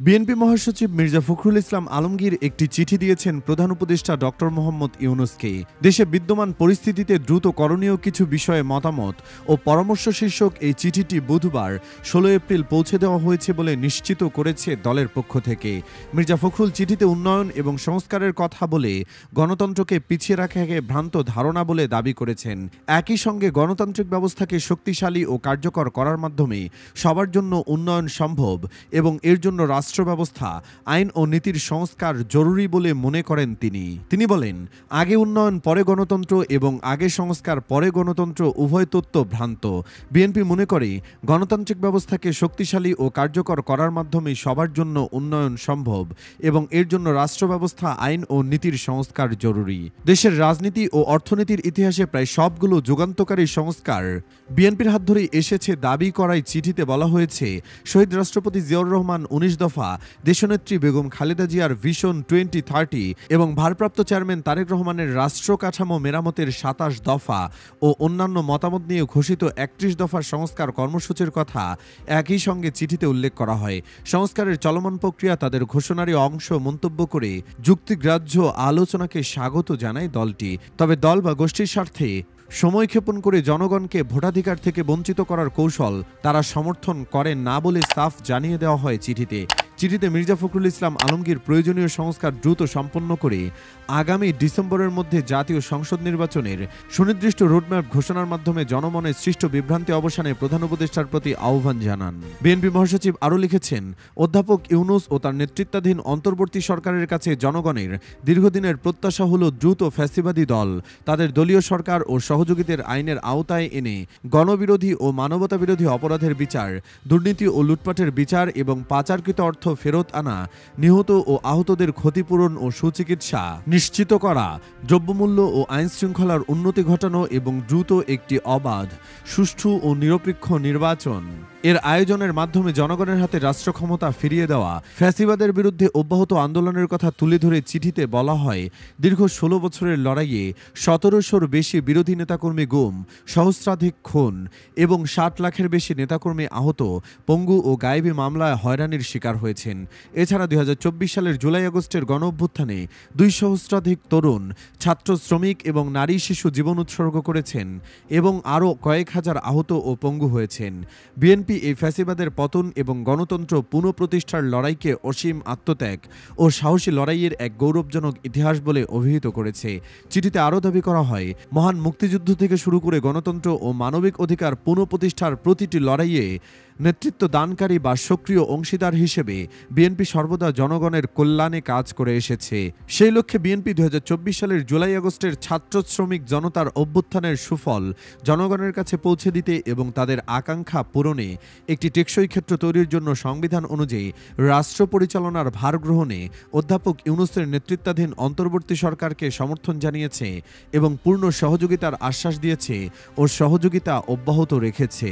BNP মহাসচিব মির্জা ফখরুল ইসলাম আলমগীর একটি চিঠি দিয়েছেন প্রধান উপদেষ্টা ডক্টর মোহাম্মদ ইউনূসকে। দেশে বিদ্যমান পরিস্থিতিতে দ্রুত করণীয় কিছু বিষয়ে মতামত ও পরামর্শ শীর্ষক এই চিঠিটি বুধবার ১৬ এপ্রিল পৌঁছে দেওয়া হয়েছে বলে নিশ্চিত করেছে দলের পক্ষ থেকে। মির্জা ফখরুল চিঠিতে উন্নয়ন এবং সংস্কারের কথা বলে গণতন্ত্রকে পিছিয়ে রাখাকে ভ্রান্ত ধারণা বলে দাবি করেছেন। একই সঙ্গে গণতান্ত্রিক ব্যবস্থাকে শক্তিশালী ও কার্যকর করার মাধ্যমে সবার জন্য উন্নয়ন সম্ভব এবং এর জন্য রাষ্ট্র ব্যবস্থা, আইন ও নীতির সংস্কার জরুরি বলে মনে করেন তিনি বলেন, আগে উন্নয়ন পরে গণতন্ত্র এবং আগে সংস্কার পরে গণতন্ত্র উভয় তত্ত্ব ভ্রান্ত। বিএনপি মনে করে গণতান্ত্রিক ব্যবস্থাকে শক্তিশালী ও কার্যকর করার মাধ্যমে সবার জন্য উন্নয়ন সম্ভব এবং এর জন্য রাষ্ট্র ব্যবস্থা, আইন ও নীতির সংস্কার জরুরি। দেশের রাজনীতি ও অর্থনীতির ইতিহাসে প্রায় সবগুলো যুগান্তকারী সংস্কার বিএনপির হাত ধরেই এসেছে দাবি করায় চিঠিতে বলা হয়েছে, শহীদ রাষ্ট্রপতি জিয়াউর রহমান ১৯ দফা, দেশনেত্রী বেগম খালেদা জিয়ার ভিশন 2030 এবং ভারপ্রাপ্ত চেয়ারম্যান তারেক রহমানের রাষ্ট্র কাঠামো মেরামতের ২৭ দফা ও অন্যান্য মতামত নিয়ে ঘোষিত ৩১ দফার সংস্কার কর্মসূচির কথা একই সঙ্গে চিঠিতে উল্লেখ করা হয়। সংস্কারের চলমান প্রক্রিয়া তাদের ঘোষণারই অংশ মন্তব্য করে যুক্তিগ্রাহ্য আলোচনাকে স্বাগত জানায় দলটি। তবে দল বা গোষ্ঠীর স্বার্থে সময় ক্ষেপণ করে জনগণকে ভোটাধিকার থেকে বঞ্চিত করার কৌশল তারা সমর্থন করেন না বলে সাফ জানিয়ে দেওয়া হয় চিঠিতে মির্জা ফখরুল ইসলাম আলমগীর প্রয়োজনীয় সংস্কার দ্রুত সম্পন্ন করে আগামী ডিসেম্বরের মধ্যে জাতীয় সংসদ নির্বাচনের সুনির্দিষ্ট রোডম্যাপ ঘোষণার মাধ্যমে জনমনে সৃষ্ট বিভ্রান্তি অবসানে প্রধান উপদেষ্টার প্রতি আহ্বান জানান। বিএনপি মহাসচিব আরও লিখেছেন, অধ্যাপক ইউনূস ও তার নেতৃত্বাধীন অন্তর্বর্তী সরকারের কাছে জনগণের দীর্ঘদিনের প্রত্যাশা হল দ্রুত ফ্যাসিবাদী দল তাদের দলীয় সরকার ও সহযোগীদের আইনের আওতায় এনে গণবিরোধী ও মানবতাবিরোধী অপরাধের বিচার, দুর্নীতি ও লুটপাটের বিচার এবং পাচারকৃত অর্থ ফেরত আনা, নিহত ও আহতদের ক্ষতিপূরণ ও সুচিকিৎসা নিশ্চিত করা, দ্রব্যমূল্য ও আইন শৃঙ্খলার উন্নতি ঘটানো এবং দ্রুত একটি অবাধ, সুষ্ঠু ও নিরপেক্ষ নির্বাচন এর আয়োজনের মাধ্যমে জনগণের হাতে রাষ্ট্র ক্ষমতা ফিরিয়ে দেওয়া। ফ্যাসিবাদের বিরুদ্ধে অব্যাহত আন্দোলনের কথা তুলে ধরে চিঠিতে বলা হয়, দীর্ঘ ১৬ বছরের লড়াইয়ে ১৭০০-র বেশি বিরোধী নেতাকর্মী গুম, সহস্রাধিক খুন এবং ৬০ লাখের বেশি নেতাকর্মী আহত, পঙ্গু ও গায়েবী মামলায় হয়রানির শিকার হয়েছেন। এছাড়া ২০২৪ সালের জুলাই আগস্টের গণঅভ্যুত্থানে ২০০ সহস্রাধিক তরুণ, ছাত্র, শ্রমিক এবং নারী শিশু জীবন উৎসর্গ করেছেন এবং আরও কয়েক হাজার আহত ও পঙ্গু হয়েছেন। বিএনপি এই ফ্যাসিবাদের পতন এবং গণতন্ত্র পুনঃপ্রতিষ্ঠার লড়াইকে অসীম আত্মত্যাগ ও সাহসী লড়াইয়ের এক গৌরবজনক ইতিহাস বলে অভিহিত করেছে। চিঠিতে আরও দাবি করা হয়, মহান মুক্তিযুদ্ধ থেকে শুরু করে গণতন্ত্র ও মানবিক অধিকার পুনঃপ্রতিষ্ঠার প্রতিটি লড়াইয়ে নেতৃত্ব দানকারী বা সক্রিয় অংশীদার হিসেবে বিএনপি সর্বদা জনগণের কল্যাণে কাজ করে এসেছে। সেই লক্ষ্যে বিএনপি ২০২৪ সালের জুলাই আগস্টের ছাত্র শ্রমিক জনতার অভ্যুত্থানের সুফল জনগণের কাছে পৌঁছে দিতে এবং তাদের আকাঙ্ক্ষা পূরণে একটি টেকসই ক্ষেত্র তৈরির জন্য সংবিধান অনুযায়ী রাষ্ট্র পরিচালনার ভার গ্রহণে অধ্যাপক ইউনূসের নেতৃত্বাধীন অন্তর্বর্তী সরকারকে সমর্থন জানিয়েছে এবং পূর্ণ সহযোগিতার আশ্বাস দিয়েছে ও সহযোগিতা অব্যাহত রেখেছে।